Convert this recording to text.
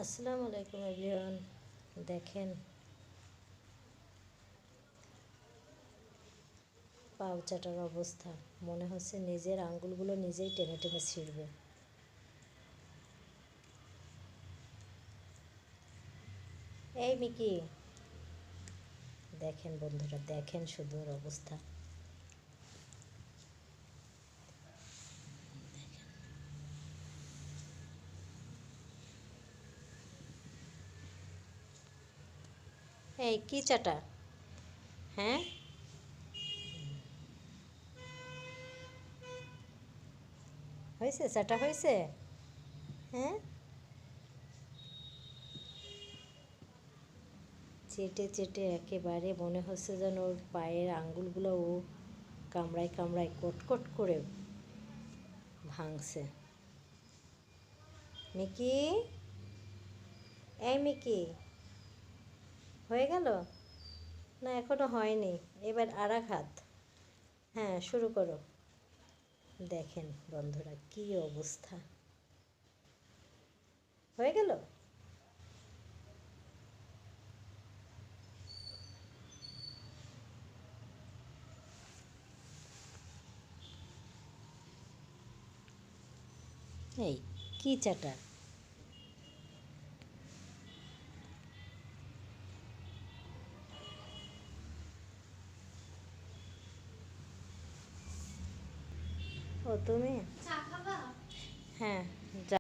আসসালামু আলাইকুম এভরিওয়ান। দেখেন পাউ চাটার অবস্থা, মনে হচ্ছে নিজের আঙ্গুলগুলো নিজেই টেনে টেনে ছিঁড়বে। এই মিকি, দেখেন বন্ধুরা, দেখেন শুধু ওর অবস্থা। এই কি চাটা? হ্যাঁ, হয়েছে চাটা হয়েছে? হ্যাঁ, চেটে চেটে একেবারে মনে হচ্ছে যেন ওর পায়ের আঙ্গুলগুলো ও কামড়ায় কামড়ায় কটকট করে ভাঙছে। মিকি, এই মিকি, হয়ে গেল? না এখনো হয়নি, এবার আরেক হাত। হ্যাঁ, শুরু করো। দেখেন বন্ধুরা কি অবস্থা, হয়ে গেল? এই কি চাটা? ও তুমি? হ্যাঁ,